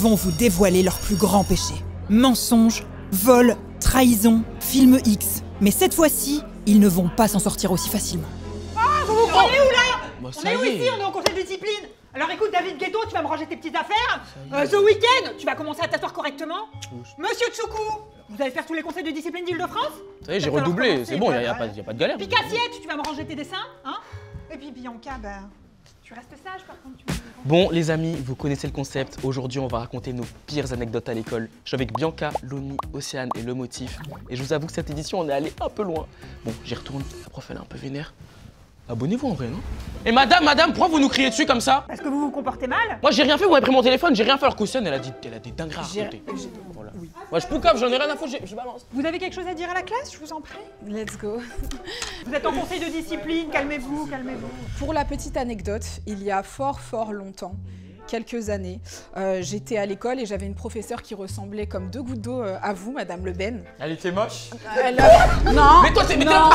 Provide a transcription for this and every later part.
vont vous dévoiler leurs plus grands péchés. Mensonges, vols, trahison, film X. Mais cette fois-ci, ils ne vont pas s'en sortir aussi facilement. Ah, vous vous croyez où là? Bah, On est où ici? On est en conseil de discipline. Alors écoute David Guetto, tu vas me ranger tes petites affaires. The Weeknd, tu vas commencer à t'asseoir correctement. Monsieur Tchoukou, vous allez faire tous les conseils de discipline d'Île-de-France. Ça y est, j'ai redoublé, c'est bon, y a pas de galère. Picassiette, tu vas me ranger tes dessins, hein. Et puis Bianca, tu restes sage par contre. Bon les amis, vous connaissez le concept. Aujourd'hui, on va raconter nos pires anecdotes à l'école. Je suis avec Bianca, Loni, Océane et Le Motif. Et je vous avoue que cette édition, on est allé un peu loin. Bon, j'y retourne. La prof, elle est un peu vénère. Abonnez-vous en vrai, non? Et madame, pourquoi vous nous criez dessus comme ça? Parce que vous vous comportez mal. Moi j'ai rien fait, vous m'avez pris mon téléphone, j'ai rien fait alors qu'Océane elle a des dingueries à raconter. Voilà. Oui. Moi je poucave, j'en ai rien à foutre, je balance. Vous avez quelque chose à dire à la classe, je vous en prie? Let's go. Vous êtes en conseil de discipline, calmez-vous, calmez-vous. Pour la petite anecdote, il y a fort longtemps, quelques années, j'étais à l'école et j'avais une professeure qui ressemblait comme deux gouttes d'eau à vous, Madame Le Ben. Elle était moche. Non. Mais toi c'est... Non.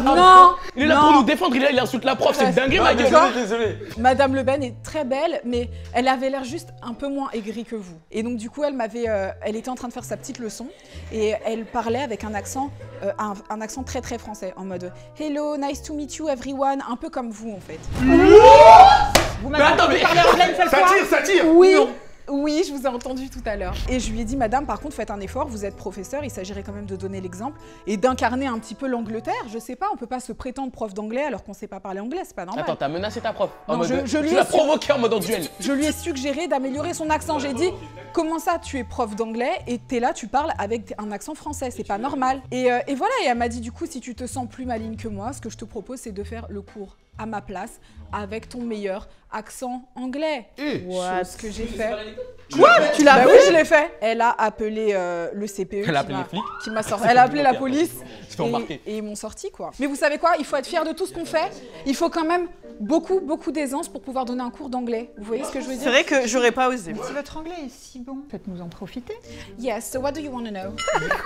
Non. Il est là pour Non. nous défendre, il insulte la prof, c'est une dinguerie ma gueule. Désolé. Madame Le Ben est très belle, mais elle avait l'air juste un peu moins aigrie que vous. Et donc du coup, elle était en train de faire sa petite leçon et elle parlait avec un accent très français, en mode Hello, nice to meet you everyone, un peu comme vous en fait. Vous m'avez entendu parler anglais une seule fois? Ça tire. Oui. Non. Oui, je vous ai entendu tout à l'heure. Et je lui ai dit, madame, par contre, faites un effort, vous êtes professeur, il s'agirait quand même de donner l'exemple et d'incarner un petit peu l'Angleterre. Je sais pas, on peut pas se prétendre prof d'anglais alors qu'on sait pas parler anglais, c'est pas normal. Attends, t'as menacé ta prof en Non, mode, je lui tu ai l'as su- provoqué en mode en duel. Je lui ai suggéré d'améliorer son accent. J'ai dit, comment ça, tu es prof d'anglais et t'es là, tu parles avec un accent français, c'est pas normal. Et voilà, et elle m'a dit, du coup, si tu te sens plus maligne que moi, ce que je te propose, c'est de faire le cours à ma place avec ton meilleur accent anglais. Ce que j'ai fait. Quoi? Tu l'as Bah oui, je l'ai fait. Elle a appelé le CPE. Elle a appelé les flics. Qui m'a sorti. Elle a appelé la police. Tu fais embarquer. Et ils m'ont sorti quoi. Mais vous savez quoi? Il faut être fier de tout ce qu'on fait. Il faut quand même beaucoup d'aisance pour pouvoir donner un cours d'anglais. Vous voyez ce que je veux dire? C'est vrai que j'aurais pas osé. Si votre anglais est si bon, faites-nous en profiter. Yes, so what do you want to know?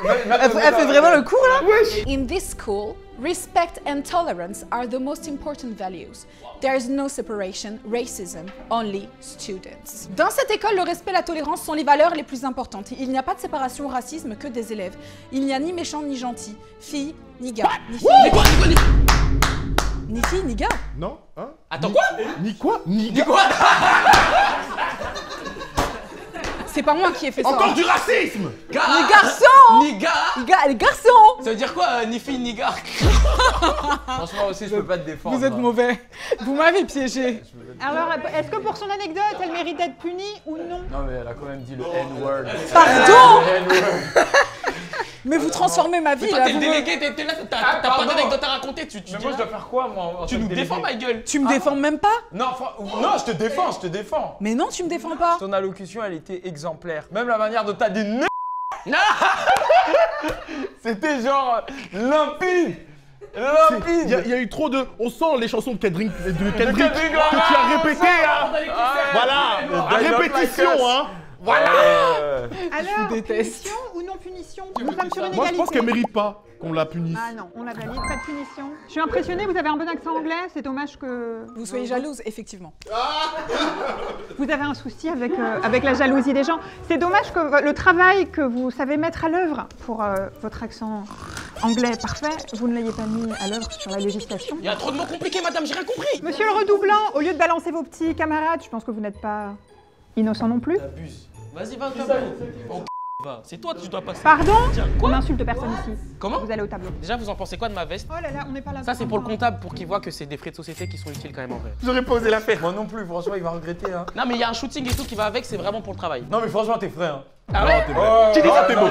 Elle fait vraiment le cours là? In this school, respect and tolerance are the most important values. There is no separation, racism, only students. Dans cette école, le respect et la tolérance sont les valeurs les plus importantes. Il n'y a pas de séparation au racisme que des élèves. Il n'y a ni méchant ni gentil, fille ni gars, ni fille ni fille ni gars. Non, hein? Attends quoi? Ni quoi? Ni Dis quoi? C'est pas moi qui ai fait ça. Encore du racisme! Les garçons! Ni gars. Les garçons! Ça veut dire quoi, ni fille ni gars? Franchement aussi, je peux pas te défendre. Vous êtes mauvais. Vous m'avez piégé. Alors, est-ce que pour son anecdote, elle mérite d'être punie ou non? Non mais elle a quand même dit le N-word. Pardon! Le N-word. Mais vous transformez ma vie Toi là. t'es le vous me- délégué, t'es là, t'as pas d'anecdote à raconter, tu Mais moi je dois faire quoi moi en tu tant nous que défends délégué? ma gueule. Tu me défends même pas? Non, non, je te défends. Mais non, tu me défends pas. Ton allocution elle était exemplaire. Même la manière dont t'as dit non. C'était genre limpide. Il y a eu trop de... On sent les chansons de Kendrick, Kendrick que tu as répété, hein. Voilà, à répétition, hein. Voilà. Alors, déteste. punition ou non punition? Nous sommes sur une Moi, je égalité. pense qu'elle mérite pas qu'on la punisse. Ah non, on la valide, pas de punition. Je suis impressionnée, vous avez un bon accent anglais, c'est dommage que... Vous soyez jalouse, effectivement. Vous avez un souci avec la jalousie des gens. C'est dommage que le travail que vous savez mettre à l'œuvre pour votre accent anglais parfait, vous ne l'ayez pas mis à l'œuvre sur la législation. Il y a trop de mots compliqués, madame, j'ai rien compris. Monsieur le redoublant, au lieu de balancer vos petits camarades, je pense que vous n'êtes pas innocent non plus. T'abuses. Vas-y, va, va. C'est toi que tu dois passer. Pardon? Tiens, On quoi? n'insulte personne ici. Comment? Vous allez au tableau. Déjà, vous en pensez quoi de ma veste? Oh là là, on n'est pas là. Ça, c'est pour le comptable, pour qu'il voit que c'est des frais de société qui sont utiles quand même en vrai. J'aurais pas osé la faire. Moi non plus, franchement il va regretter hein. Non, mais il y a un shooting et tout qui va avec, c'est vraiment pour le travail. Non mais franchement t'es frais hein. Ah ouais? Tu dis ça t'es beau.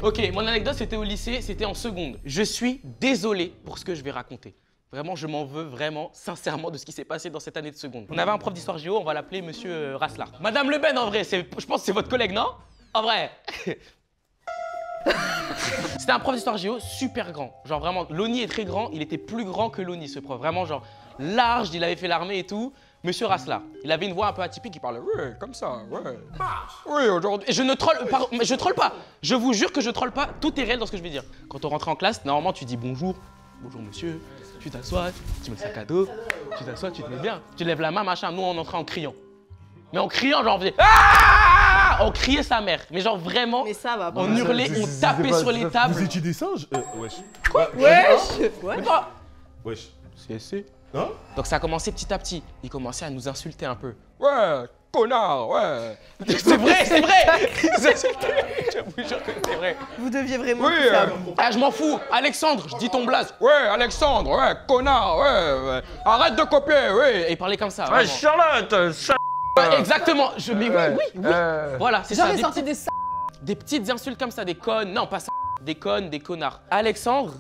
Ok, mon anecdote c'était au lycée, c'était en seconde. Je suis désolé pour ce que je vais raconter. Vraiment, je m'en veux vraiment, sincèrement, de ce qui s'est passé dans cette année de seconde. On avait un prof d'histoire géo, on va l'appeler Monsieur Raslar. Madame Le Ben, en vrai, je pense que c'est votre collègue, non? En vrai. C'était un prof d'histoire géo super grand. Genre vraiment, Loni est très grand, il était plus grand que Loni, ce prof. Vraiment, genre large, il avait fait l'armée et tout. Monsieur Raslar, il avait une voix un peu atypique, il parlait ouais, comme ça, ouais. Oui, aujourd'hui. Et je ne troll, mais je troll pas. Je vous jure que je troll pas. Tout est réel dans ce que je vais dire. Quand on rentre en classe, normalement, tu dis bonjour, bonjour monsieur. tu t'assois, tu mets le sac à dos, tu t'assois, tu te mets bien. Tu lèves la main, machin. Nous, on entrait en criant. Mais en criant, genre, on faisait ah! On criait sa mère. Mais genre, vraiment, Mais ça va pas. on hurlait, on tapait sur les tables. Vous étiez des singes Wesh. Wesh. Mais toi, Wesh. CSC. Hein? Donc ça a commencé petit à petit. Il commençait à nous insulter un peu. Ouais, connard, ouais. C'est vrai, c'est vrai. Il nous insultait. Je vous jure que c'est vrai. Vous deviez vraiment. Oui, ah, je m'en fous. Alexandre, je dis ton blaze. Ouais, Alexandre, ouais, connard, ouais. Arrête de copier, oui. Et il parlait comme ça. Ouais, vraiment. Charlotte, Ouais, exactement. Mais oui. Voilà, c'est ça. J'avais sorti des Des petites insultes comme ça, des connes. Non, pas ça. Des connes, des connards. Alexandre,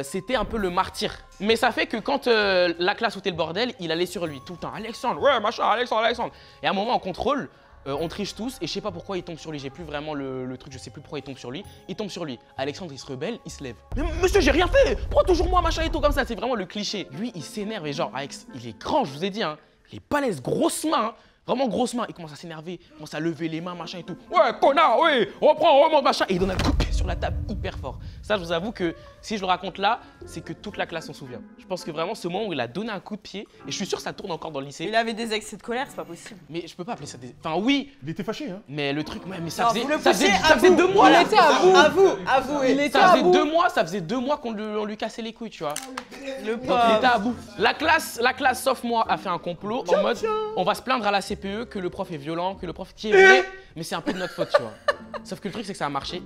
c'était un peu le martyr. Mais ça fait que quand la classe foutait le bordel, il allait sur lui tout le temps. Alexandre, ouais, machin, Alexandre. Et à un moment, en contrôle, on triche tous et je sais pas pourquoi il tombe sur lui. J'ai plus vraiment le truc, je sais plus pourquoi il tombe sur lui. Il tombe sur lui. Alexandre, il se rebelle, il se lève. Mais monsieur, j'ai rien fait. Pourquoi toujours moi, machin et tout comme ça? C'est vraiment le cliché. Lui, il s'énerve et genre, Alex, il est grand, je vous ai dit, hein. Il est balèze, grosse main, hein. Vraiment grosse main, il commence à s'énerver, il commence à lever les mains, machin et tout. Ouais, connard, oui, on remonte, machin. Et il donne un coup de pied sur la table hyper fort. Ça, je vous avoue que si je le raconte là, c'est que toute la classe s'en souvient. Je pense que vraiment, ce moment où il a donné un coup de pied, et je suis sûr que ça tourne encore dans le lycée. Il avait des excès de colère, c'est pas possible. Mais je peux pas appeler ça des. Enfin, oui, Il était fâché, hein. mais le truc, ouais, mais ça Non, faisait. vous le Ça faisait, poussez ça à faisait vous. 2 mois. Il là. était à vous. Avouez. Il était Ça à faisait vous. 2 mois, ça faisait 2 mois qu'on lui cassait les couilles, tu vois. Le Donc il était à bout. La classe sauf moi, a fait un complot en mode on va se plaindre à la CPE que le prof est violent, que le prof qui est vrai, mais c'est un peu de notre faute, tu vois. Sauf que le truc, c'est que ça a marché.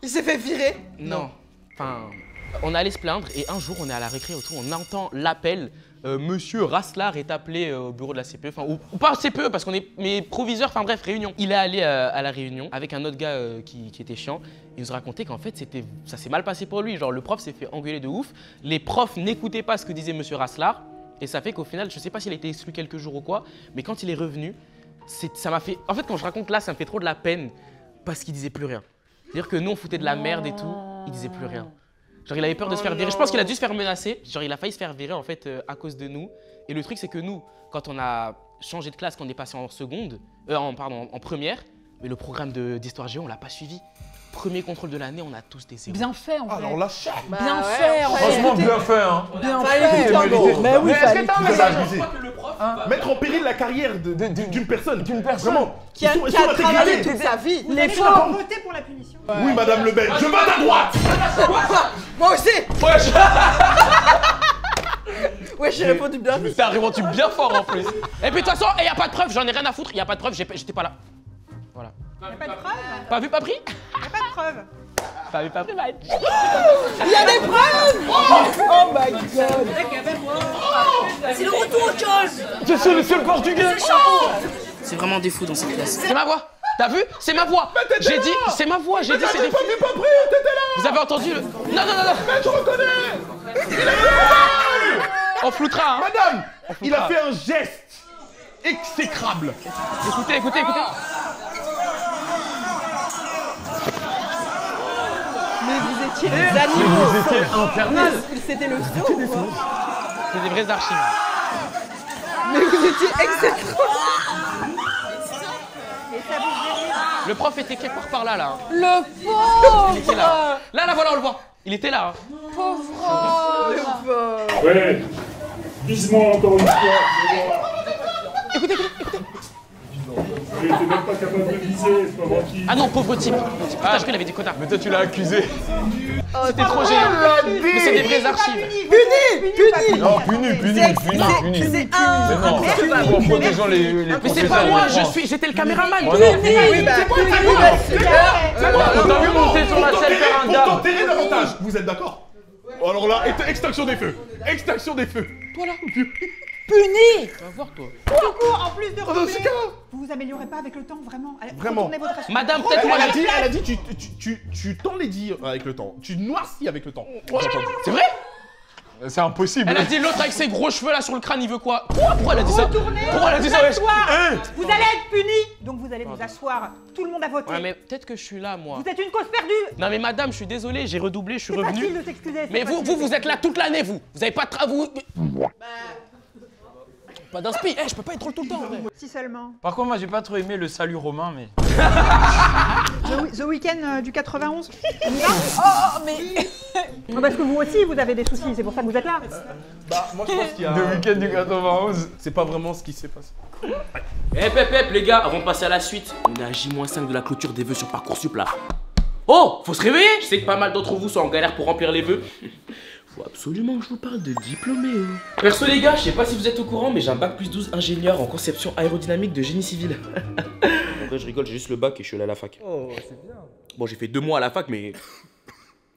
Il s'est fait virer. Non. Enfin, on allait se plaindre et un jour, on est à la récré autour, on entend l'appel. Monsieur Raslar est appelé au bureau de la CPE, enfin, ou pas CPE parce qu'on est mais proviseur, enfin bref, réunion. Il est allé à la réunion avec un autre gars qui était chiant. Il nous a raconté qu'en fait, ça s'est mal passé pour lui. Genre, le prof s'est fait engueuler de ouf. Les profs n'écoutaient pas ce que disait Monsieur Raslar. Et ça fait qu'au final, je sais pas s'il a été exclu quelques jours ou quoi, mais quand il est revenu, ça m'a fait. En fait, quand je raconte là, ça me fait trop de la peine parce qu'il disait plus rien. C'est-à-dire que nous, on foutait de la merde et tout, il disait plus rien. Genre, il avait peur de se faire virer. Je pense qu'il a dû se faire menacer. Genre, il a failli se faire virer en fait à cause de nous. Et le truc, c'est que nous, quand on a changé de classe, quand on est passé en seconde, en première, mais le programme d'histoire géo, on l'a pas suivi. Premier contrôle de l'année, on a tous des zéros. Bien fait en fait. Alors là, Bien fait en fait. Franchement, bien fait, hein. Bien Fallait fait. écouter, mérité. Mais oui, Mais est-ce fallait. que t'as un vous avez message abusé. Mettre en péril la carrière d'une personne. Vraiment. Qui a Ils sont travaillé intégrés. toute sa vie. Les faux. Voter pour la punition. Oui, Madame Le Pen, je vote à droite. Moi aussi. Ouais, j'ai répondu bien. T'as répondu bien fort en plus. Et puis de toute façon, y a pas de preuve, j'en ai rien à foutre, y a pas de preuve, j'étais pas là. Voilà. Il n'y a pas de preuve. Pas vu, pas pris? Il n'y a pas de preuve. Pas vu, pas pris, mate. Il y a des preuves. Oh my god. C'est le retour aux choses. Je suis monsieur le portugais. C'est vraiment des fous dans cette classe. C'est ma voix. T'as vu? C'est ma voix. J'ai dit, c'est ma voix, j'ai dit c'est des fous. Pas pris, t'étais là. Vous avez entendu le... Non. Mais je reconnais. On floutera, hein. Madame, il a fait un geste exécrable. Écoutez. Mais vous étiez des animaux. Vous étiez infernal. C'était le saut ou quoi? C'est des vraies archives. Mais vous étiez exécrable. Le prof était quelque part par là, là. Le Il était là. pauvre. Là, voilà, on le voit. Il était là. Hein. Pauvre homme. Ouais, vise-moi encore une fois. Écoutez. Il était même pas capable de viser, c'est pas gentil. Ah non, pauvre type. Putain, je crois qu'il avait des quotas. Mais toi, tu l'as accusé. C'était trop géant. Mais c'est des vraies archives. Non, puni. C'est Mais non, en protégeant les Mais c'est pas moi, j'étais le caméraman. Oh non. Oui, bah, On t'a vu monter sur la scène faire un Pour dab. t'enterrer davantage. Vous êtes d'accord? Alors là, extinction des feux. Extinction des feux. Puni. Tu vas voir, toi. Tout court, en plus de Oh, dans ce redoubler, cas. vous vous améliorez pas avec le temps, vraiment. Allez, Vraiment. retournez votre assiette. Madame, peut-être moi, j'ai... Elle a dit, tu t'enlaidis avec le temps. Tu noircis avec le temps. C'est vrai? C'est impossible. Elle a dit l'autre avec ses gros cheveux là sur le crâne, il veut quoi? Pourquoi elle a dit ça? Pourquoi elle a dit ça? Vous allez être punis, donc vous allez vous asseoir. Tout le monde a voté. Ouais, mais peut-être que je suis là, moi. Vous êtes une cause perdue. Non, mais madame, je suis désolé, j'ai redoublé, je suis C'est revenu. facile de s'excuser. Mais vous êtes là toute l'année, vous. Vous avez pas de travaux. Pas d'inspi, je peux pas être tout le temps en vrai. Si seulement. Par contre, moi j'ai pas trop aimé le salut romain, mais. The Weeknd du 91. Oh, mais. Parce que vous aussi, vous avez des soucis, c'est pour ça que vous êtes là. Bah, moi je pense qu'il y a. Le week-end du 91. C'est pas vraiment ce qui s'est passé. Hep, les gars, avant de passer à la suite, on est à J-5 de la clôture des vœux sur Parcoursup là. Oh, faut se réveiller. Je sais que pas mal d'entre vous sont en galère pour remplir les vœux. Faut absolument que je vous parle de Diplôméo. Perso les gars, je sais pas si vous êtes au courant, mais j'ai un bac plus 12 ingénieur en conception aérodynamique de génie civil. En vrai, je rigole, j'ai juste le bac et je suis allé à la fac. Oh, c'est bien. Bon, j'ai fait 2 mois à la fac, mais...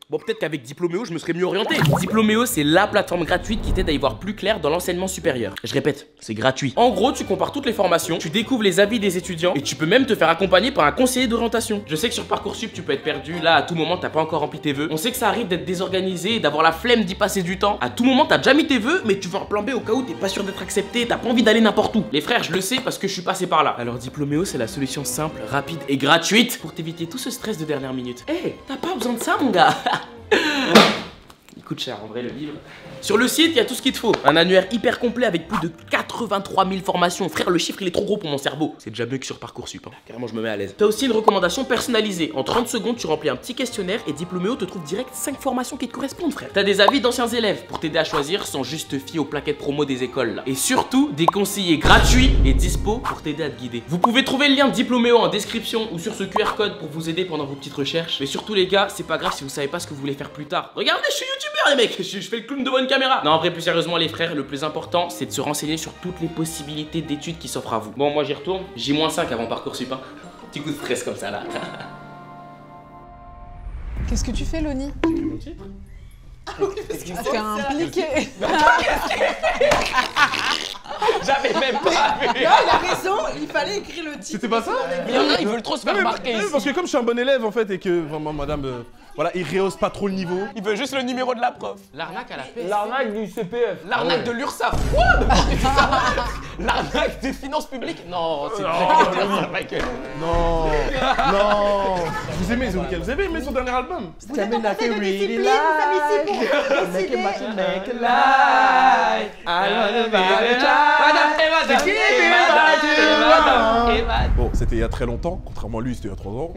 Bon, peut-être qu'avec Diplôméo, je me serais mieux orienté. Diplôméo, c'est la plateforme gratuite qui t'aide à y voir plus clair dans l'enseignement supérieur. Je répète, c'est gratuit. En gros, tu compares toutes les formations, tu découvres les avis des étudiants et tu peux même te faire accompagner par un conseiller d'orientation. Je sais que sur Parcoursup, tu peux être perdu. Là, à tout moment, t'as pas encore rempli tes vœux. On sait que ça arrive d'être désorganisé et d'avoir la flemme d'y passer du temps. À tout moment, t'as déjà mis tes vœux, mais tu veux un plan B au cas où t'es pas sûr d'être accepté, t'as pas envie d'aller n'importe où. Les frères, je le sais parce que je suis passé par là. Alors, Diplôméo, c'est la solution simple, rapide et gratuite pour t'éviter tout ce stress de dernière minute. T'as pas besoin de ça, mon gars. Il coûte cher en vrai le livre. Sur le site, il y a tout ce qu'il te faut. Un annuaire hyper complet avec plus de 83 000 formations. Frère, le chiffre il est trop gros pour mon cerveau. C'est déjà mieux que sur Parcoursup. Carrément, je me mets à l'aise. T'as aussi une recommandation personnalisée. En 30 secondes, tu remplis un petit questionnaire et Diplôméo te trouve direct 5 formations qui te correspondent, frère. T'as des avis d'anciens élèves pour t'aider à choisir sans juste te fier aux plaquettes promo des écoles là. Et surtout, des conseillers gratuits et dispo pour t'aider à te guider. Vous pouvez trouver le lien de Diplôméo en description ou sur ce QR code pour vous aider pendant vos petites recherches. Mais surtout, les gars, c'est pas grave si vous savez pas ce que vous voulez faire plus tard. Regardez, je suis youtubeur, les mecs. Je fais le clown devant une caméra. Non, en vrai, plus sérieusement, les frères, le plus important, c'est de se renseigner sur toutes les possibilités d'études qui s'offrent à vous. Bon, moi, j'y retourne. J-5 avant Parcoursup. Hein. Petit coup de stress comme ça, là. Qu'est-ce que tu fais, Loni? Mon titre. C'est impliqué. J'avais même pas vu. Non, il a raison, il fallait écrire le titre. C'était pas ça? Il y en a, ils veulent trop se faire remarquer ici. Parce que comme je suis un bon élève en fait et que vraiment madame, voilà, il rehausse pas trop le niveau. Il veut juste le numéro de la prof. L'arnaque à la paix. L'arnaque du CPF. L'arnaque de l'URSSAF. L'arnaque des finances publiques. Non, c'est Non, non. Je vous aimais The Weeknd. Vous avez aimé son dernier album? Vous êtes en conseil de discipline, vous savez ici pour décider. Bon, c'était il y a très longtemps, contrairement à lui, c'était il y a 3 ans.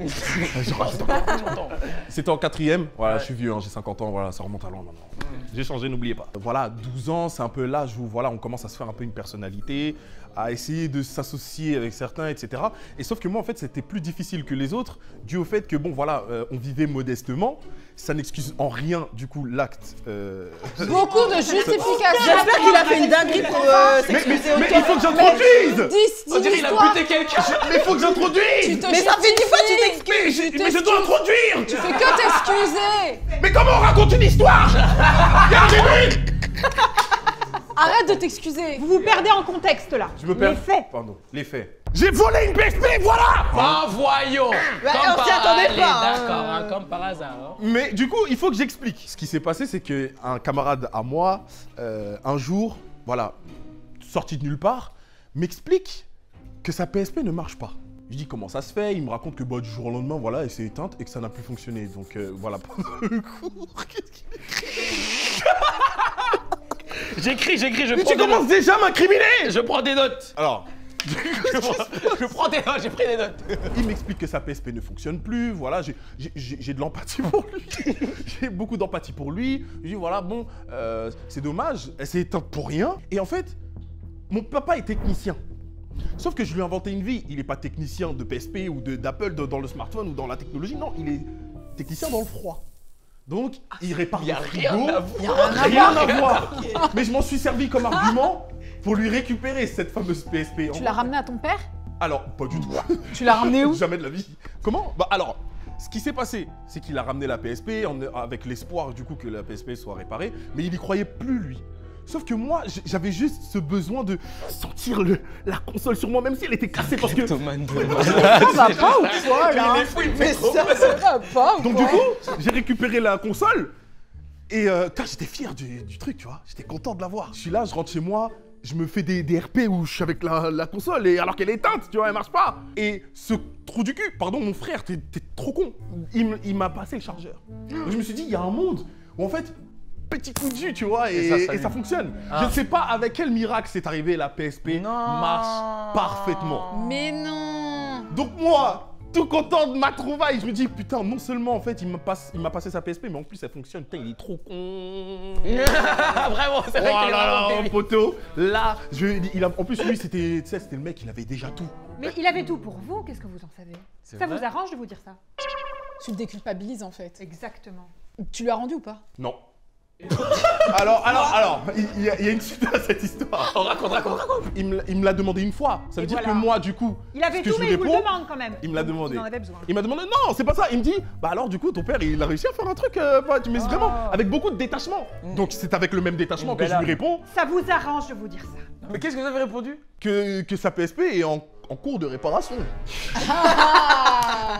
C'était en 4ème, voilà, je suis vieux, hein, j'ai 50 ans, voilà, ça remonte à loin maintenant. J'ai changé, n'oubliez pas. Voilà, 12 ans, c'est un peu l'âge où voilà, on commence à se faire un peu une personnalité, à essayer de s'associer avec certains, etc. Et sauf que moi, en fait, c'était plus difficile que les autres, dû au fait que, bon, voilà, on vivait modestement. Ça n'excuse en rien, du coup, l'acte. Beaucoup de justifications. J'espère qu'il a fait une dinguerie pour s'excuser au Mais il faut que j'introduise! 10 On dirait qu'il a buté quelqu'un. Mais il faut que j'introduise! Mais ça fait 10 fois que tu t'excuses. Mais je dois introduire! Tu fais que t'excuser. Mais comment on raconte une histoire? Regardez-lui! Arrête de t'excuser. Vous vous perdez en contexte là. Je me perds. Les faits. Pardon, les faits. J'ai volé une PSP, voilà! Ah, voyons. Bah, on s'y attendait pas. D'accord, hein, comme par hasard. Hein. Mais du coup, il faut que j'explique. Ce qui s'est passé, c'est qu'un camarade à moi, un jour, voilà, sorti de nulle part, m'explique que sa PSP ne marche pas. Je dis comment ça se fait, il me raconte que bah, du jour au lendemain, voilà, elle s'est éteinte et que ça n'a plus fonctionné. Donc voilà, pendant le cours, qu'est-ce qu'il écrit? J'écris, je Mais prends tu des commences notes. déjà à m'incriminer! Je prends des notes. Alors, Je prends des notes, j'ai pris des notes. il m'explique que sa PSP ne fonctionne plus, voilà, j'ai de l'empathie pour lui. J'ai beaucoup d'empathie pour lui. Je dis voilà, bon, c'est dommage, elle s'est éteinte pour rien. Et en fait, mon papa est technicien. Sauf que je lui ai inventé une vie. Il n'est pas technicien de PSP ou d'Apple dans le smartphone ou dans la technologie. Non, il est technicien dans le froid. Donc, il répare le frigo. Rien à voir. Mais je m'en suis servi comme argument pour lui récupérer cette fameuse PSP. Tu l'as ramené à ton père? Alors, pas du tout. Tu l'as ramené où? Jamais de la vie. Comment? Bah alors, ce qui s'est passé, c'est qu'il a ramené la PSP avec l'espoir du coup que la PSP soit réparée, mais il y croyait plus lui. Sauf que moi, j'avais juste ce besoin de sentir la console sur moi, même si elle était cassée parce que... Ça va pas ou quoi là? Mais ça va pas ou Donc quoi? du coup, j'ai récupéré la console et j'étais fier du truc, tu vois. J'étais content de l'avoir. Je suis là, je rentre chez moi, je me fais des RP où je suis avec la console et alors qu'elle est éteinte, tu vois, elle marche pas. Et ce trou du cul, pardon mon frère, t'es trop con. Il m'a passé le chargeur. Donc, je me suis dit, il y a un monde où en fait, petit coup de jus, tu vois, Et ça fonctionne. Ah. Je ne sais pas avec quel miracle c'est arrivé, la PSP marche parfaitement. Mais non. Donc moi, tout content de ma trouvaille, je me dis putain, non seulement en fait il m'a passé sa PSP, mais en plus elle fonctionne. Putain, il est trop con. Vraiment, c'est vrai Oh qu'il est là vraiment là, terrible. poteau. Là, en plus lui c'était le mec, il avait déjà tout. Mais il avait tout pour vous, qu'est-ce que vous en savez? Ça vous arrange de vous dire ça? Tu le déculpabilises en fait. Exactement. Tu lui as rendu ou pas? Non. Alors, il y a une suite à cette histoire. On raconte. Il me l'a demandé une fois. Ça veut Et dire voilà. que moi, du coup, Il avait ce que tout, je mais lui il vous le réponds, demande quand même. il me l'a demandé. Il en avait besoin. Il m'a demandé, non, c'est pas ça. Il me dit, bah alors, du coup, ton père, il a réussi à faire un truc, mais vraiment, avec beaucoup de détachement. Donc, c'est avec le même détachement que je lui réponds Ça vous arrange de vous dire ça? Mais qu'est-ce que vous avez répondu? que sa PSP est en cours de réparation.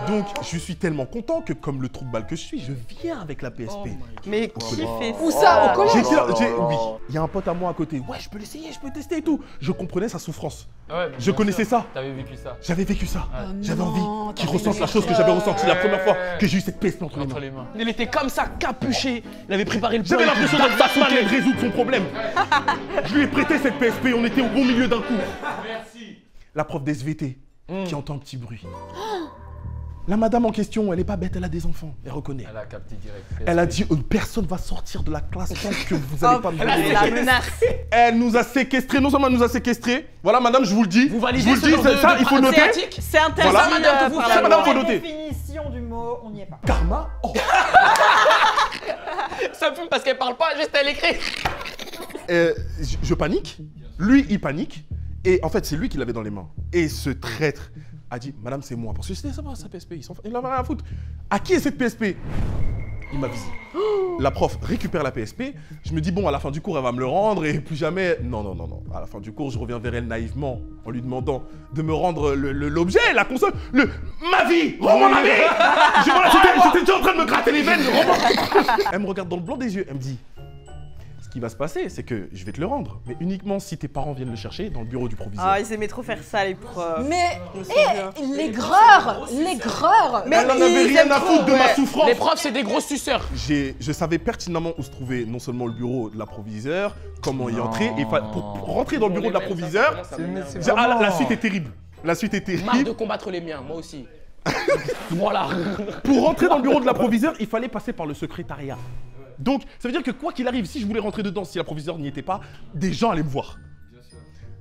Donc, je suis tellement content que, comme le trou de balle que je suis, je viens avec la PSP. Mais qui fait Où ça? Au collège? Oui, il y a un pote à moi à côté. Ouais, je peux l'essayer, je peux tester et tout. Je comprenais sa souffrance. Ouais, Je connaissais ça. T'avais vécu ça. J'avais vécu ça. J'avais non, envie qu'il t'avais ressente la vécu chose que ça. j'avais ressentie la première fois que j'ai eu cette PSP entre les Entre mains. les mains. Il était comme ça, capuché. Il avait préparé le plan. J'avais l'impression d'être Batman et de résoudre son problème. Je lui ai prêté cette PSP, on était au bon milieu d'un coup. Merci. La prof d'SVT qui entend un petit bruit. La madame en question, elle est pas bête, elle a des enfants, elle reconnaît. Elle a capté direct. Elle a dit personne va sortir de la classe tant que vous allez pas me donner la les menace. Elle nous a séquestrés, non seulement elle nous a séquestrés. Voilà madame, je vous le dis. Vous je validez vous le ce dis, genre ça, de ça, il faut noter. pratique? C'est interdit Voilà. Madame, que vous par faites, la madame, loi. faut noter. Définition du mot, on n'y est pas. Karma. Oh. Ça fume parce qu'elle parle pas, juste elle écrit. Je panique. Lui, il panique. Et en fait, c'est lui qui l'avait dans les mains. Et ce traître a dit, madame, c'est moi. Parce que c'était ça, sa PSP. Il en avait rien à foutre. À qui est cette PSP? Il m'a visé. La prof récupère la PSP. Je me dis, bon, à la fin du cours, elle va me le rendre et plus jamais. Non. À la fin du cours, je reviens vers elle naïvement en lui demandant de me rendre l'objet, la console, ma vie. Rends-moi ma vie. J'étais déjà en train de me gratter les veines. Rends-moi. Elle me regarde dans le blanc des yeux. Elle me dit, ce qui va se passer, c'est que je vais te le rendre, mais uniquement si tes parents viennent le chercher dans le bureau du proviseur. Ah, ils aimaient trop faire ça, les profs. Mais Je me souviens. l'aigreur. Mais Elle n'en avait ils rien aiment à trop, foutre de ma ouais. souffrance. Les profs, c'est des gros suceurs. Je savais pertinemment où se trouvait non seulement le bureau de la proviseure, comment y entrer, et pour rentrer dans le bureau de la proviseure, la suite est terrible. La suite est Marre terrible. de combattre les miens, moi aussi. Voilà. Pour rentrer dans le bureau de la proviseure, il fallait passer par le secrétariat. Donc, ça veut dire que quoi qu'il arrive, si je voulais rentrer dedans, si la proviseure n'y était pas, des gens allaient me voir.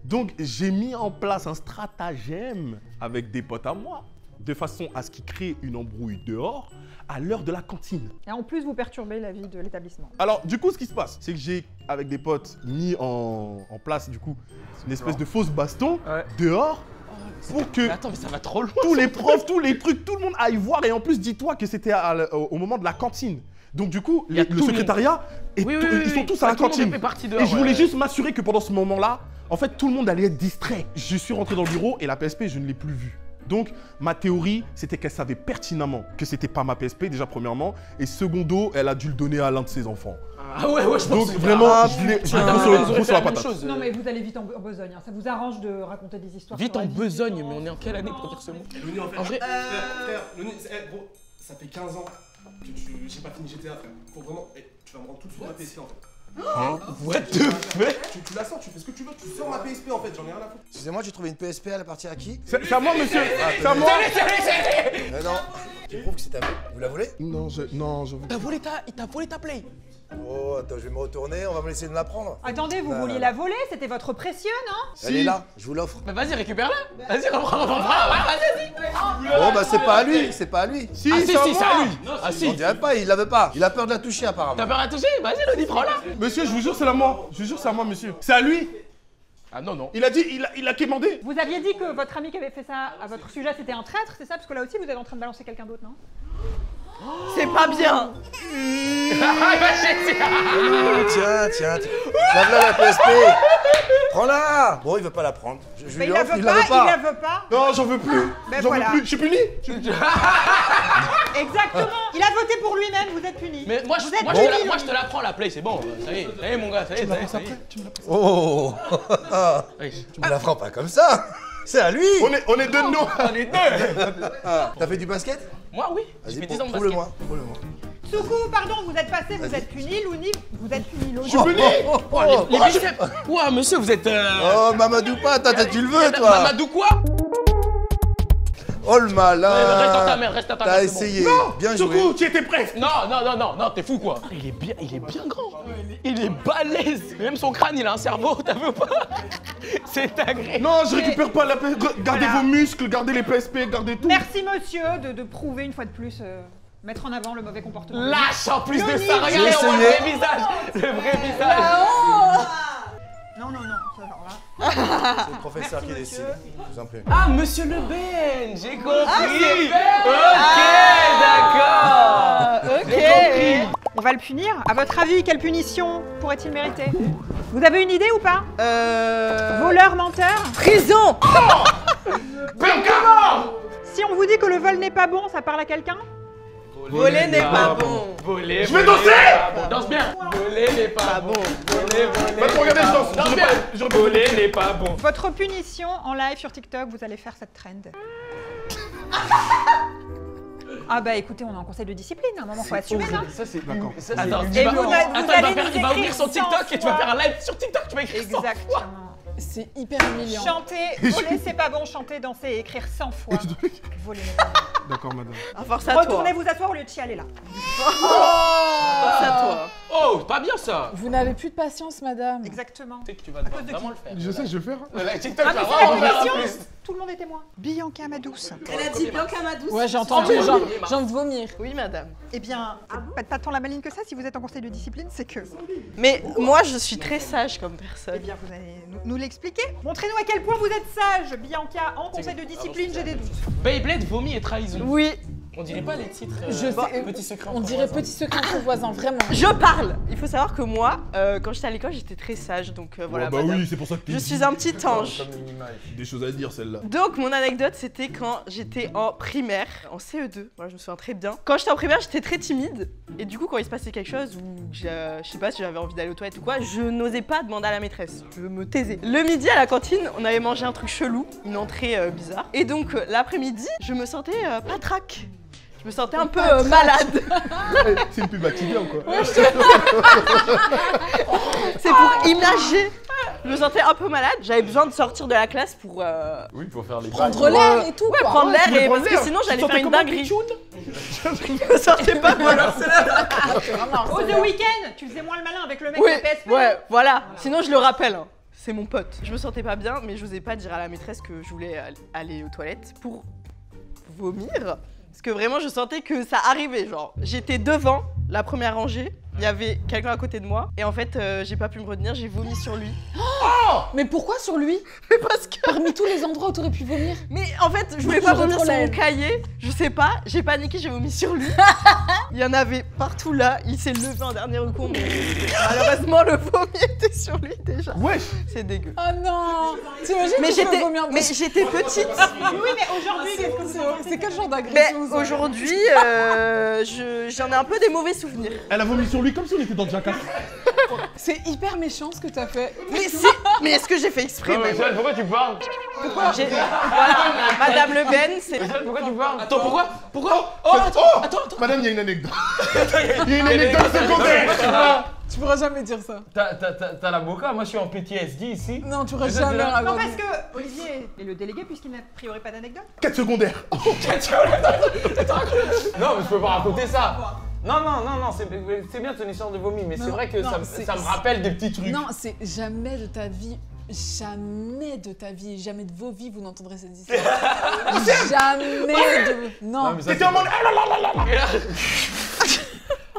Donc, j'ai mis en place un stratagème avec des potes à moi, de façon à ce qu'ils créent une embrouille dehors, à l'heure de la cantine. Et en plus, vous perturbez la vie de l'établissement. Alors, du coup, ce qui se passe, c'est que j'ai, avec des potes, mis en place, du coup, une espèce de fausse baston dehors pour que Mais attends, mais ça va trop loin. tous les profs, tous les trucs, tout le monde aille voir. Et en plus, dis-toi que c'était au moment de la cantine. Donc, du coup, Il y a le tout le secrétariat, Oui, ils sont tous à la Tout le monde cantine. fait partie dehors, Et je voulais ouais. juste m'assurer que pendant ce moment-là, en fait, tout le monde allait être distrait. Je suis rentré dans le bureau et la PSP, je ne l'ai plus vue. Donc, ma théorie, c'était qu'elle savait pertinemment que c'était pas ma PSP, déjà premièrement, et secondo, elle a dû le donner à l'un de ses enfants. Ah ouais, je Donc, pense que vraiment, je l'ai gros sur la patate. Non mais vous allez vite en besogne, hein. Ça vous arrange de raconter des histoires Vite sur en la vie. besogne, mais on est en quelle année pour dire ce mot? En vrai, Frère, gros, ça fait 15 ans que j'ai pas fini GTA, frère. Faut vraiment. Tu vas me rendre tout sur ma PSP en fait. what the fuck? Tu la sors, tu fais ce que tu veux, tu sors ma PSP en fait, j'en ai rien à foutre. Excusez-moi, j'ai trouvé une PSP, elle appartient à qui? C'est à moi, monsieur. C'est à moi. Non, qui prouve que c'est à vous. Vous la volez? Non, je veux. Il t'a volé ta play. Oh, attends, je vais me retourner, on va me laisser de la prendre. Attendez, vous vouliez la voler, c'était votre précieux, non? Elle est là, je vous l'offre. Bah vas-y, récupère-la. Vas-y, reprends. Vas-y. Bon, bah c'est pas à lui, c'est pas à lui. Si, Ah si, c'est à c'est moi. à lui. Ah On si. dirait pas, il la veut pas. Il a peur de la toucher T'as apparemment. peur à toucher? Vas-y, Lodi, prends-la. Monsieur, je vous jure, c'est à moi. Je vous jure, c'est à moi, monsieur. C'est à lui. Ah non. Il a dit, il a quémandé. Vous aviez dit que votre ami qui avait fait ça à votre sujet, c'était un traître, c'est ça? Parce que là aussi, vous êtes en train de balancer quelqu'un d'autre, non? C'est pas bien. Tiens. Lave-la la PSP. Prends-la. Bon, il veut pas la prendre. Je Mais lui il la offre, veut il la pas, veut il pas. la veut pas. Non, j'en veux plus. Ben J'en voilà. veux plus. Je suis puni. Exactement. Il a voté pour lui-même, vous êtes puni. Mais moi, Vous êtes je te la prends la play, c'est bon. Ça y est, mon gars, ça y est. Oh. Tu me la prends pas comme ça. C'est à lui. On est deux de nous. On est deux. T'as fait du basket? Moi, oui. J'ai Vas-y, fait 10 ans de basket. prouve-le-moi. Prouve-le-moi. Soukou, pardon, vous êtes passé, vous êtes puni, Louni, vous êtes puni, Louni. Je suis puni. Les biceps. Ouah, monsieur, vous êtes. Oh, Mamadou pas, tu le veux, toi. Mamadou quoi? Oh, le malin. Reste dans ta mère, reste dans ta mère. T'as c'est bon. essayé. Bien joué. Soukou, tu étais prêt. Non, t'es fou quoi. Il est bien grand. Il est balèze. Même son crâne, il a un cerveau, t'as vu pas? C'est agréable. Non, je récupère pas la PSP. Gardez vos muscles, gardez les PSP, gardez tout. Merci monsieur de prouver une fois de plus, mettre en avant le mauvais comportement. Lâche en plus de Louni, ça, regardez, on voit le essayé. vrai visage. Le vrai visage. Non, ça alors là. C'est le professeur qui Merci, décide. Je vous en prie. Ah, monsieur Le Ben, j'ai compris. Ok, d'accord. Ok. On va le punir. À votre avis, quelle punition pourrait-il mériter? Vous avez une idée ou pas? Voleur, menteur? Prison. Si on vous dit que le vol n'est pas bon, ça parle à quelqu'un? Voler n'est pas bon. Voler. Je vais danser. Danse bien. Voler n'est pas bon. Voler. Maintenant, regardez, je danse. Danse bien. Voler n'est pas bon. Votre punition en live sur TikTok, vous allez faire cette trend. Ah bah écoutez, on est en conseil de discipline, à un moment faut assumer, non? Ça c'est D'accord. Attends, Et vous allez il va nous ouvrir son écrire TikTok et tu vas faire un live sur TikTok, tu vas écrire 100 fois. Exactement. C'est hyper humiliant. Chanter, voler c'est pas bon, chanter, danser et écrire 100 fois. Voler. D'accord, madame. À force à toi. Retournez vous asseoir au lieu de chialer là. Force à toi. Oh, pas bien ça. Vous n'avez plus de patience, madame. Exactement. Tu sais que tu vas devoir cause de vraiment qui le faire. Je sais, je vais le faire. Ouais, TikTok, Ah tu vas mais vraiment c'est la le faire en punition. plus. Tout le monde est témoin. Bianca Madouce. Elle a dit Bianca Madouce. Ouais, j'ai entendu, j'ai envie de vomir. Oui, madame. Eh bien, pas tant la maline que ça si vous êtes en conseil de discipline, c'est que... Mais moi, je suis très sage comme Eh personne. bien, vous allez nous l'expliquer. Montrez-nous à quel point vous êtes sage, Bianca. En conseil de discipline, j'ai des doutes. Beyblade, vomi et trahison. Oui, On dirait pas les titres. Je sais, Petit secret. on dirait petit secret entre voisins, vraiment. je parle. Il faut savoir que moi, quand j'étais à l'école, j'étais très sage. Donc voilà. Bah madame. oui, c'est pour ça que Je suis un petit ange. Des choses à dire, celle-là. Donc mon anecdote c'était quand j'étais en primaire, en CE2, voilà, je me souviens très bien. Quand j'étais en primaire j'étais très timide et du coup quand il se passait quelque chose ou je sais pas si j'avais envie d'aller aux toilettes ou quoi, je n'osais pas demander à la maîtresse, je me taisais. Le midi à la cantine on avait mangé un truc chelou, une entrée bizarre et donc l'après-midi je me sentais patraque. Je me sentais un peu malade. C'est une pub Activia ou quoi? C'est pour imager. Je me sentais un peu malade, j'avais besoin de sortir de la classe pour Oui, pour faire les Prendre l'air et tout, quoi. prendre l'air voulais et prendre parce que l'air. sinon Tu j'allais te faire sentais une comment, dinguerie. Pichoun? Je me sentais pas bien. Oh, The Weeknd, tu faisais moins le malin avec le mec Oui, de PSP. ouais, voilà. Sinon, je le rappelle. Hein. C'est mon pote. Je me sentais pas bien, mais je n'osais pas dire à la maîtresse que je voulais aller aux toilettes pour vomir. Parce que vraiment, je sentais que ça arrivait. Genre, j'étais devant la première rangée. Il y avait quelqu'un à côté de moi. Et en fait, j'ai pas pu me retenir. J'ai vomi sur lui. Mais pourquoi sur lui? Mais parce que... Parmi tous les endroits où t'aurais pu vomir. Mais en fait, je voulais pas vomir sur mon cahier. Je sais pas. J'ai paniqué, j'ai vomi sur lui. Il y en avait partout là. Il s'est levé en dernier recours. Mais malheureusement, le vomi était sur lui déjà. Wesh. C'est dégueu. Oh non. T'imagines Mais que tu peux j'étais vomir mais j'étais petite. Oui, mais aujourd'hui, qu'est-ce que vous en pensez? C'est quel genre Mais d'agression ça? aujourd'hui, j'en ai un peu des mauvais souvenirs. Elle a vomi sur lui comme si on était dans Jackass. C'est hyper méchant ce que t'as fait. Mais est-ce que j'ai fait exprès Non, mais même Michel, pourquoi tu parles? Voilà, Madame Le Ben, c'est... Michel, pourquoi tu parles? Attends, pourquoi? Oh, attends. Madame, il y a une anecdote. Il y a une anecdote secondaire. Tu pourras jamais dire ça. T'as l'avocat, moi je suis en PTSD ici. Non, tu pourras Mais ça, jamais c'est là. Non, raconter. parce que Olivier est le délégué puisqu'il n'a a priori pas d'anecdote. 4 secondaires. Non, mais je peux pas raconter ça. Non, c'est bien ton histoire de vomi, mais c'est Non, que non, ça me rappelle des petits trucs. Non, c'est jamais de ta vie, jamais de vos vies vous n'entendrez cette histoire. Jamais de... Non. mais ça, T'étais en mode.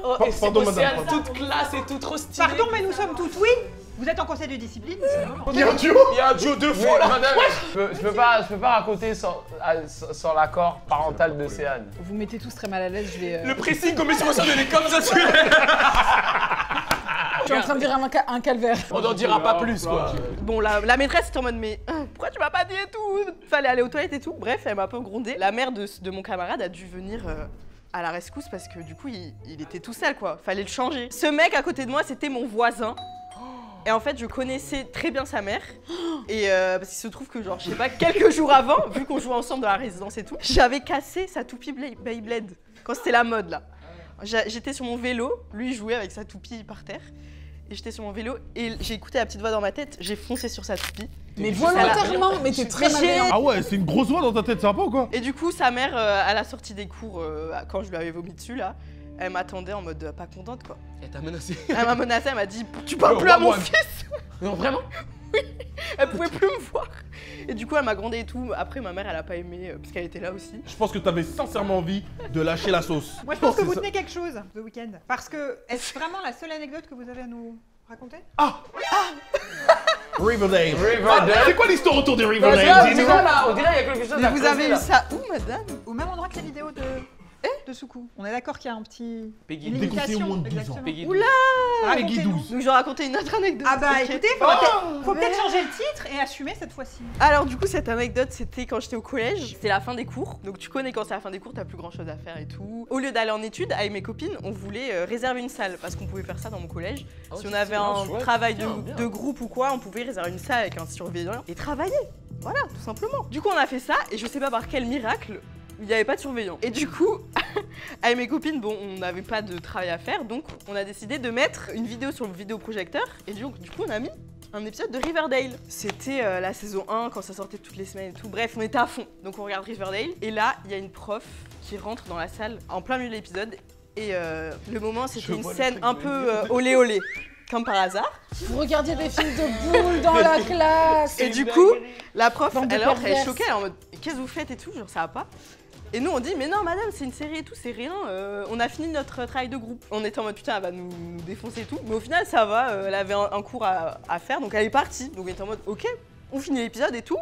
Oh, et c'est Pardon, Océane, madame. toute classe et toute trop stylée. Pardon, mais nous sommes toutes oui. Vous êtes en conseil de discipline, c'est le moment. Il y a un duo. Il y a un duo de fous Mais, là. madame, je peux pas raconter sans l'accord parental de Céane. Vous mettez tous très mal à l'aise, je vais... Le pressing comme sur il est comme ça. Je suis en train de dire un calvaire. On n'en dira pas plus quoi. Bon, la maîtresse était en mode, mais pourquoi tu m'as pas dit et tout? Fallait aller aux toilettes et tout. Bref, elle m'a un peu grondée. La mère de mon camarade a dû venir à la rescousse parce que du coup, il était tout seul quoi. Fallait le changer. Ce mec à côté de moi, c'était mon voisin. Et en fait, je connaissais très bien sa mère. Et parce qu'il se trouve que, genre, je sais pas, quelques jours avant, vu qu'on jouait ensemble dans la résidence et tout, j'avais cassé sa toupie Beyblade quand c'était la mode là. J'étais sur mon vélo, lui jouait avec sa toupie par terre. Et j'étais sur mon vélo et j'ai écouté la petite voix dans ma tête, j'ai foncé sur sa toupie. Mais volontairement, mais t'es très malveillant. Ah ouais, c'est une grosse voix dans ta tête, ça va pas ou quoi? Et du coup, sa mère, à la sortie des cours, quand je lui avais vomi dessus là, elle m'attendait en mode pas contente quoi. Elle t'a menacé. Elle m'a menacée, elle m'a dit tu parles plus à mon fils. Non, vraiment? Oui, elle pouvait plus me voir. Et du coup, elle m'a grondé et tout. Après, ma mère, elle a pas aimé parce qu'elle était là aussi. Je pense que t'avais sincèrement envie de lâcher la sauce. Moi, je pense que C'est vous ça. tenez quelque chose ce week-end. Parce que, est-ce vraiment la seule anecdote que vous avez à nous raconter? Riverdale. Riverdale. C'est quoi l'histoire autour de C'est Riverdale? là, Dis-nous. là, on dirait qu'il y a quelque chose Mais à vous creuser, avez là. eu ça où, madame? Au même endroit que la vidéo de Soukou. On est d'accord qu'il y a un petit... Peggy. une Déconseillé au limitation, moins de 12 ans. exactement. Peggy. Oula. Peggy 12. Donc, je vais raconter une autre anecdote. Ah bah ok. écoutez, faut peut-être changer le titre et assumer cette fois-ci. Alors du coup cette anecdote c'était quand j'étais au collège, c'était la fin des cours. Donc tu connais quand c'est la fin des cours, t'as plus grand chose à faire et tout. Au lieu d'aller en études avec mes copines, on voulait réserver une salle parce qu'on pouvait faire ça dans mon collège. Si on avait un travail de groupe ou quoi, on pouvait réserver une salle avec un surveillant et travailler. Voilà, tout simplement. Du coup on a fait ça et je sais pas par quel miracle, il n'y avait pas de surveillant. Et du coup, avec mes copines, bon, on n'avait pas de travail à faire, donc on a décidé de mettre une vidéo sur le vidéoprojecteur. Et du coup, on a mis un épisode de Riverdale. C'était la saison 1, quand ça sortait toutes les semaines et tout. Bref, on était à fond. Donc on regarde Riverdale. Et là, il y a une prof qui rentre dans la salle en plein milieu de l'épisode. Et le moment, c'était une scène un peu olé olé. Comme par hasard. Vous regardiez des films de boules dans la classe. Et du coup, la prof, Bande de elle entre, elle est perverses. choquée, elle est en mode qu'est-ce que vous faites et tout, genre ça va pas. Et nous on dit mais non madame c'est une série et tout, c'est rien, on a fini notre travail de groupe. On était en mode putain elle va nous défoncer et tout, mais au final ça va, elle avait un cours à faire donc elle est partie. Donc on était en mode ok, on finit l'épisode et tout.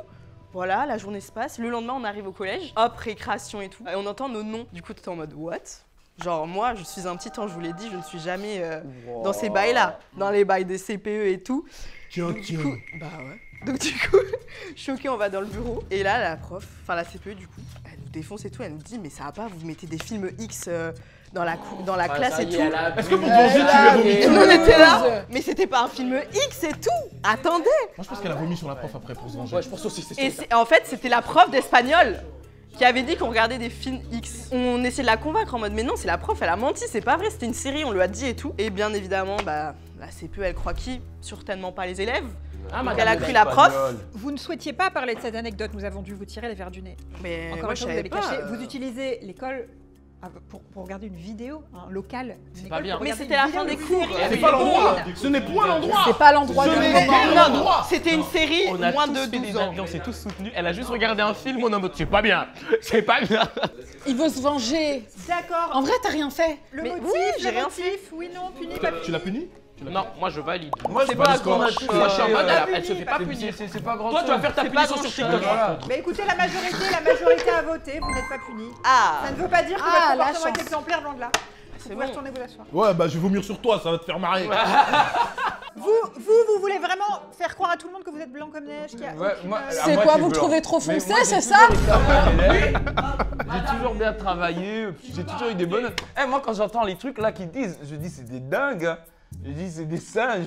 Voilà, la journée se passe, le lendemain on arrive au collège, hop récréation et tout. Et on entend nos noms, du coup t'es en mode what? Genre moi je suis un petit temps, je vous l'ai dit, je ne suis jamais dans ces bails là, dans les bails des CPE et tout. Donc, du coup, bah ouais. Donc du coup, choquée, on va dans le bureau. Et là, la prof, enfin la CPE du coup, elle nous défonce et tout. Elle nous dit mais ça va pas, vous mettez des films X dans la classe et tout. Est-ce que pour manger, tu lui as vomi? Et nous on était là, mais c'était pas un film X et tout. Attendez. Moi je pense qu'elle a vomi sur la prof après pour se venger. Ouais, je pense aussi c'est Et ça. en fait, c'était la prof d'espagnol qui avait dit qu'on regardait des films X. On essayait de la convaincre en mode mais non, c'est la prof, elle a menti, c'est pas vrai, c'était une série, on lui a dit et tout. Et bien évidemment, bah la CPE elle croit qui? Certainement pas les élèves. Ah, Donc madame elle a cru la prof. Vous ne souhaitiez pas parler de cette anecdote, nous avons dû vous tirer les verres du nez. Mais Encore moi une je fois, vous savais avez pas. caché. Vous utilisez l'école pour regarder une vidéo, un local. C'est pas bien. Mais c'était la fin des cours. C'est pas l'endroit. Ce n'est point l'endroit. C'est pas l'endroit Ce du n'est moment. pas l'endroit. C'était une série On a moins tous de fait 12 des ans. avis, on s'est tous soutenus. Elle a juste regardé un film, on est en mode c'est pas bien, c'est pas bien. Il veut se venger. D'accord. En vrai, t'as rien fait. Le Mais motif, oui, j'ai le rien motif, oui, non, puni, pas Tu l'as puni? Non, moi je valide. Moi, C'est c'est pas pas le score. qu'on a Moi je suis en mode, elle se fait pas C'est- punir. C'est pas grand Toi tu vas faire ta C'est pas punition sur grand-chose. TikTok. Voilà. Mais écoutez, la majorité a voté, vous n'êtes pas puni. Ah, Ça ne veut pas dire que Ah, votre la comportement est chance. exemplaire, loin de là. c'est Vous pouvez bon. retourner vous asseoir. Ouais, bah je vais vomir sur toi, ça va te faire marrer. Vous voulez vraiment faire croire à tout le monde que vous êtes blanc comme neige, qu'il y a Ouais, aucune, moi- C'est moi, quoi, c'est vous le blanc. trouvez trop Mais foncé, moi, j'ai c'est toujours ça été un élève. J'ai toujours bien travaillé, j'ai toujours eu des bonnes notes. Eh, moi, quand j'entends les trucs là qu'ils disent, je dis c'est des dingues. Hein. Je dis c'est des singes.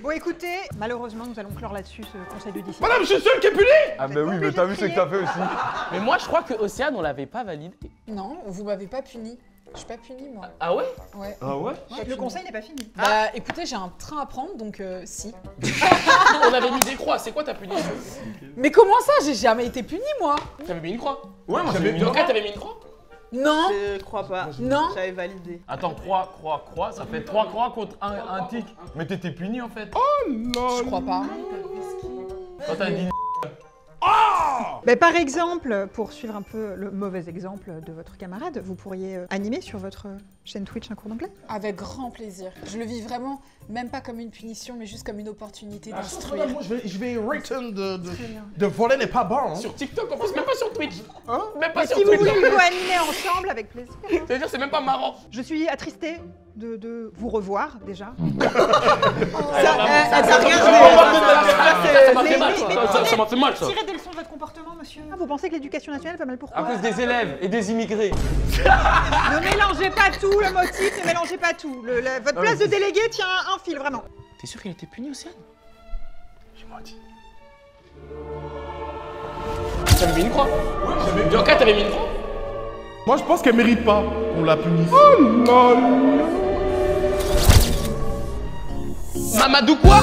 Bon, écoutez, malheureusement, nous allons clore là-dessus ce conseil de discipline. Madame, je suis le seul qui est puni. Ah bah oui, mais t'as vu ce que t'as fait aussi. Mais moi je crois que Océane on l'avait pas validé. Non, vous m'avez pas puni. Je suis pas punie, moi. Ah ouais? Ouais. Ah ouais? Le conseil n'est pas fini. Bah écoutez, j'ai un train à prendre, donc si. On avait mis des croix, c'est quoi ta punition? Mais comment ça? J'ai jamais été punie, moi. T'avais mis une croix? Ouais, moi J'avais j'avais mis Donc là t'avais mis une croix? Non. Je crois pas. Non. J'avais validé. Attends, croix, ça fait 3 croix contre un tic. Mais t'étais puni en fait. Je crois pas. Quand t'as dit Mais par exemple, pour suivre un peu le mauvais exemple de votre camarade, vous pourriez animer sur votre chaîne Twitch un cours d'anglais? Avec grand plaisir. Je le vis vraiment, même pas comme une punition, mais juste comme une opportunité Ah, d'instruire. moi, je vais return de voler n'est pas bon. Hein. Sur TikTok en plus, même pas sur Twitch. Hein? Même pas Mais sur si vous Twitch. voulez nous animer ensemble, avec plaisir. C'est-à-dire c'est même pas marrant. Je suis attristée de vous revoir déjà. Ça m'a fait mal, ça m'a fait mal ça. Tirez des leçons de votre comportement, monsieur. Ah, vous pensez que l'éducation nationale va mal pourquoi? à cause des élèves et des immigrés. Ne mélangez pas tout, le motif, ne mélangez pas tout. Votre place de délégué tient un fil, vraiment. T'es sûr qu'il était puni, Océane? J'ai menti. T'avais mis une croix? Bianca, t'avais mis une croix? Moi, je pense qu'elle mérite pas qu'on la punisse. Mamadou quoi?